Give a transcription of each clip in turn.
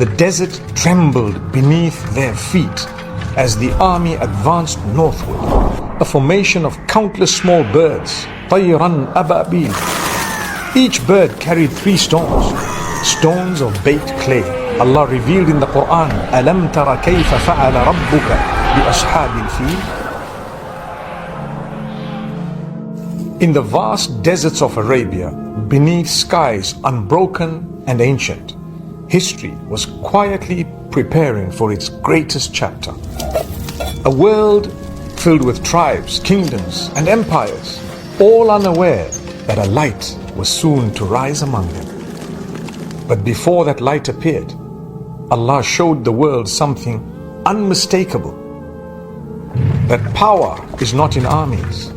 The desert trembled beneath their feet as the army advanced northward. A formation of countless small birds, طيرا أبابيل. Each bird carried 3 stones, stones of baked clay. Allah revealed in the Quran, أَلَمْ تَرَ كَيْفَ فَعَلَ رَبُّكَ بِأَصْحَابِ الْفِيلِ. In the vast deserts of Arabia, beneath skies unbroken and ancient, history was quietly preparing for its greatest chapter. A world filled with tribes, kingdoms, and empires, all unaware that a light was soon to rise among them. But before that light appeared, Allah showed the world something unmistakable. That power is not in armies,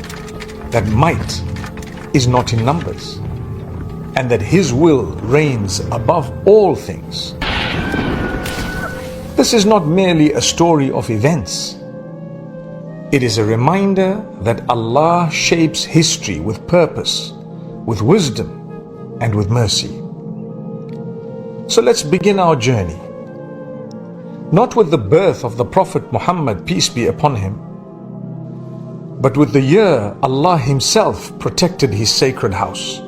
that might is not in numbers, and that His will reigns above all things. This is not merely a story of events. It is a reminder that Allah shapes history with purpose, with wisdom, and with mercy. So let's begin our journey. Not with the birth of the Prophet Muhammad, peace be upon him, but with the year Allah Himself protected His sacred house,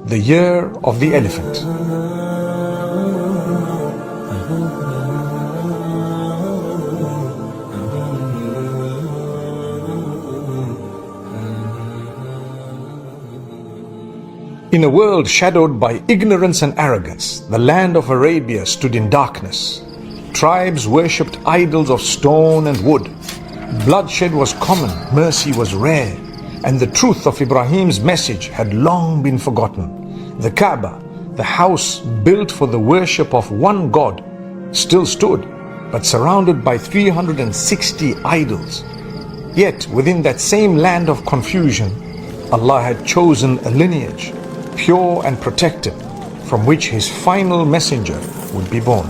the year of the elephant. In a world shadowed by ignorance and arrogance, the land of Arabia stood in darkness. Tribes worshipped idols of stone and wood. Bloodshed was common, mercy was rare, and the truth of Ibrahim's message had long been forgotten. The Kaaba, the house built for the worship of one God, still stood, but surrounded by 360 idols. Yet within that same land of confusion, Allah had chosen a lineage, pure and protected, from which His final messenger would be born.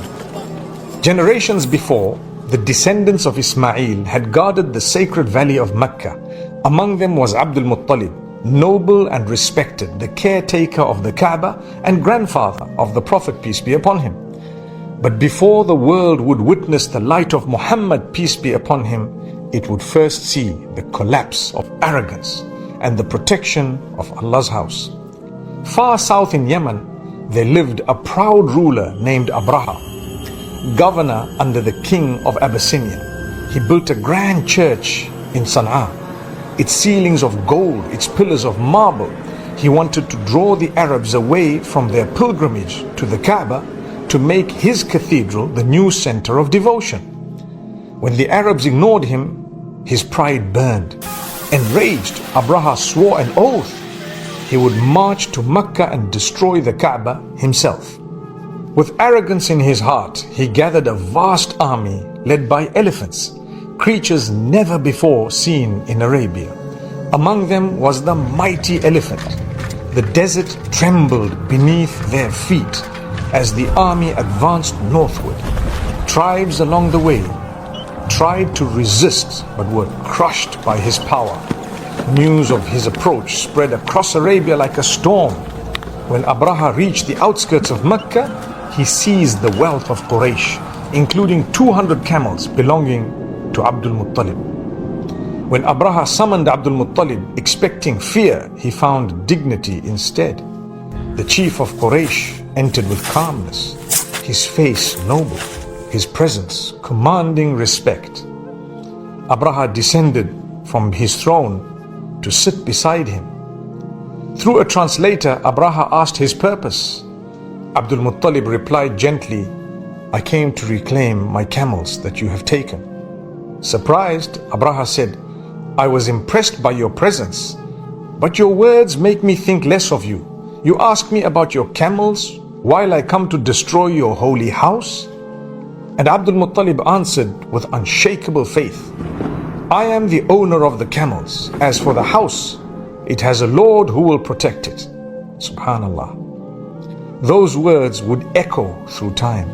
Generations before, the descendants of Ismail had guarded the sacred valley of Makkah. Among them was Abdul Muttalib, noble and respected, the caretaker of the Kaaba and grandfather of the Prophet, peace be upon him. But before the world would witness the light of Muhammad, peace be upon him, it would first see the collapse of arrogance and the protection of Allah's house. Far south in Yemen, there lived a proud ruler named Abraha, governor under the king of Abyssinia. He built a grand church in Sana'a, its ceilings of gold, its pillars of marble. He wanted to draw the Arabs away from their pilgrimage to the Kaaba to make his cathedral the new center of devotion. When the Arabs ignored him, his pride burned. Enraged, Abraha swore an oath he would march to Makkah and destroy the Kaaba himself. With arrogance in his heart, he gathered a vast army led by elephants, creatures never before seen in Arabia. Among them was the mighty elephant. The desert trembled beneath their feet as the army advanced northward. Tribes along the way tried to resist but were crushed by his power. News of his approach spread across Arabia like a storm. When Abraha reached the outskirts of Mecca, he seized the wealth of Quraysh, including 200 camels belonging to Abdul Muttalib. When Abraha summoned Abdul Muttalib, expecting fear, he found dignity instead. The chief of Quraysh entered with calmness, his face noble, his presence commanding respect. Abraha descended from his throne to sit beside him. Through a translator, Abraha asked his purpose. Abdul Muttalib replied gently, "I came to reclaim my camels that you have taken." Surprised, Abraha said, "I was impressed by your presence, but your words make me think less of you. You ask me about your camels while I come to destroy your holy house?" And Abdul Muttalib answered with unshakable faith, "I am the owner of the camels. As for the house, it has a Lord who will protect it." Subhanallah. Those words would echo through time.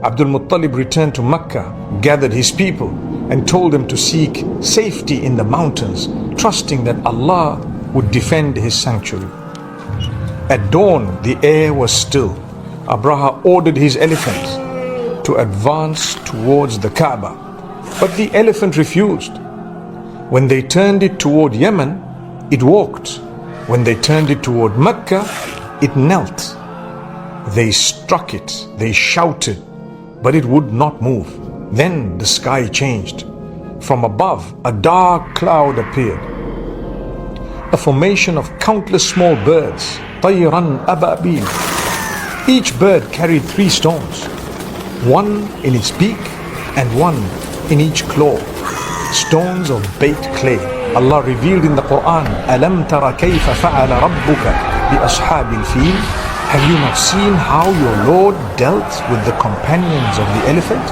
Abdul Muttalib returned to Makkah, gathered his people, and told them to seek safety in the mountains, trusting that Allah would defend His sanctuary. At dawn, the air was still. Abraha ordered his elephants. to advance towards the Kaaba, but the elephant refused. When they turned it toward Yemen, it walked. When they turned it toward Mecca, it knelt. They struck it, they shouted, but it would not move. Then the sky changed. From above, a dark cloud appeared, a formation of countless small birds, طيرا أبابيل. Each bird carried 3 stones, one in its beak and one in each claw, stones of baked clay. Allah revealed in the Quran, أَلَمْ تَرَ كَيْفَ فَعَلَ رَبُّكَ بِأَصْحَابِ الْفِيلِ. Have you not seen how your Lord dealt with the companions of the elephant?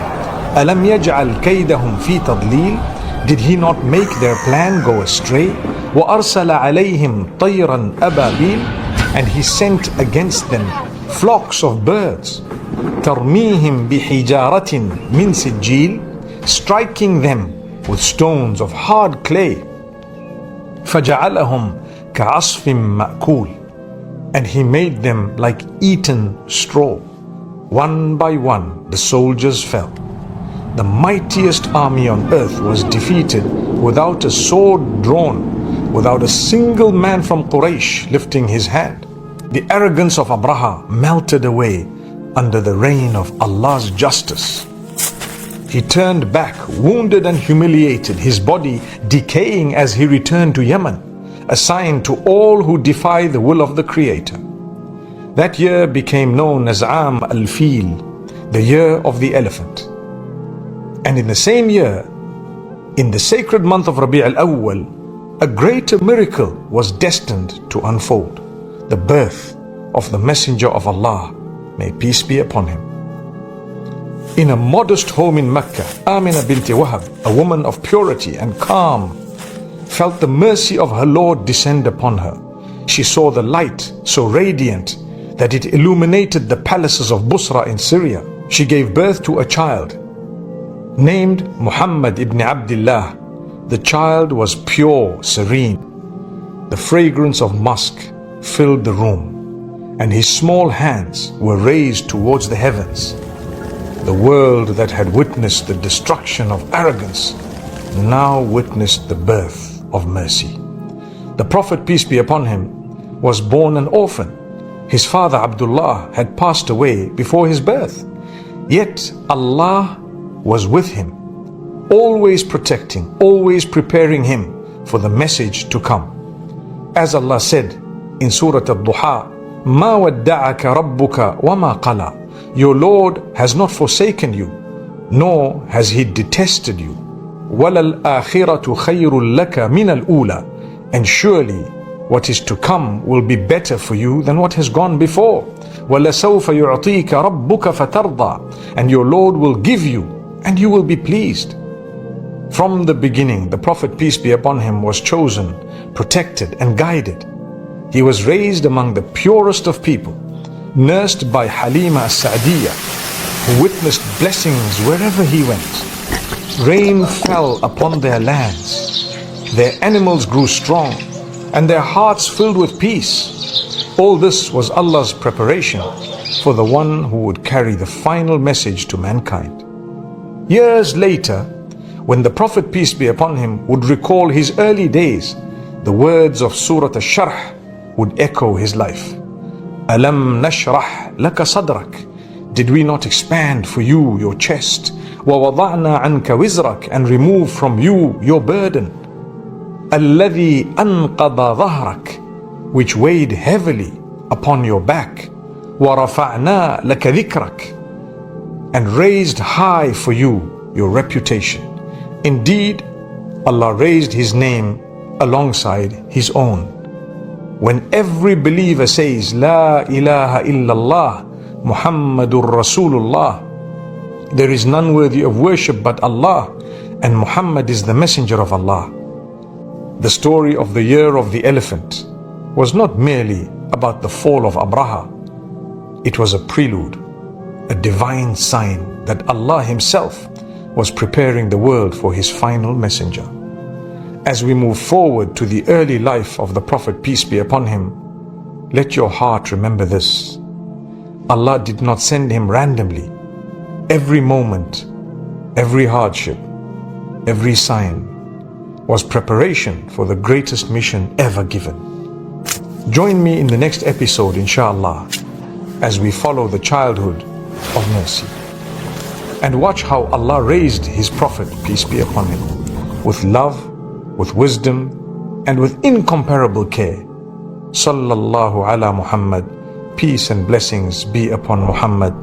أَلَمْ يَجْعَلْ كَيْدَهُمْ فِي تَضْلِيلٍ. Did he not make their plan go astray? وَأَرْسَلَ عَلَيْهِمْ طَيْرًا أَبَابِيلٍ. And he sent against them flocks of birds, تَرْمِيهِمْ بِحِجَارَةٍ مِنْ سِجِّيلٍ, striking them with stones of hard clay. فَجَعَلَهُمْ كَعَصْفٍ مَأْكُولٍ. And he made them like eaten straw. One by one the soldiers fell. The mightiest army on earth was defeated without a sword drawn, without a single man from Quraysh lifting his hand. The arrogance of Abraha melted away under the reign of Allah's justice. He turned back, wounded and humiliated, his body decaying as he returned to Yemen, a sign to all who defy the will of the Creator. That year became known as Al-Fil, the year of the elephant. And in the same year, in the sacred month of Rabi' al-Awwal, a greater miracle was destined to unfold, the birth of the Messenger of Allah, may peace be upon him. In a modest home in Mecca, Amina binti Wahab, a woman of purity and calm, felt the mercy of her Lord descend upon her. She saw the light so radiant that it illuminated the palaces of Busra in Syria. She gave birth to a child named Muhammad ibn Abdullah. The child was pure, serene. The fragrance of musk filled the room, and his small hands were raised towards the heavens. The world that had witnessed the destruction of arrogance now witnessed the birth of mercy. The Prophet, peace be upon him, was born an orphan. His father Abdullah had passed away before his birth. Yet Allah was with him, always protecting, always preparing him for the message to come. As Allah said in Surah Al-Duha, مَا وَدَّعَكَ رَبُّكَ وَمَا قَلَى. Your Lord has not forsaken you, nor has He detested you. وَلَلْآخِرَةُ خَيْرٌ لَكَ مِنَ الْأُولَى. And surely what is to come will be better for you than what has gone before. وَلَسَوْفَ يُعْطِيكَ رَبُّكَ فَتَرْضَى. And your Lord will give you, and you will be pleased. From the beginning, the Prophet, peace be upon him, was chosen, protected and guided. He was raised among the purest of people, nursed by Halima as-Sa'diyah, who witnessed blessings wherever he went. Rain fell upon their lands, their animals grew strong, and their hearts filled with peace. All this was Allah's preparation for the one who would carry the final message to mankind. Years later, when the Prophet, peace be upon him, would recall his early days, the words of Surah Al-Sharh would echo his life. Alam nashrah laka sadrak. Did we not expand for you your chest? وَوَضَعْنَا عَنْكَ وِزْرَكَ. And remove from you your burden. الَّذِي أَنْقَضَ ظَهْرَكَ. Which weighed heavily upon your back. وَرَفَعْنَا لَكَ ذِكْرَكَ. And raised high for you your reputation. Indeed, Allah raised His name alongside His own. When every believer says, La ilaha illallah, Muhammadur Rasulullah, there is none worthy of worship but Allah, and Muhammad is the messenger of Allah. The story of the year of the elephant was not merely about the fall of Abraha. It was a prelude, a divine sign that Allah Himself was preparing the world for His final messenger. As we move forward to the early life of the Prophet, peace be upon him, let your heart remember this. Allah did not send him randomly. Every moment, every hardship, every sign was preparation for the greatest mission ever given. Join me in the next episode, inshallah, as we follow the childhood of mercy and watch how Allah raised His Prophet, peace be upon him, with love, with wisdom, and with incomparable care. Sallallahu ala Muhammad, peace and blessings be upon Muhammad.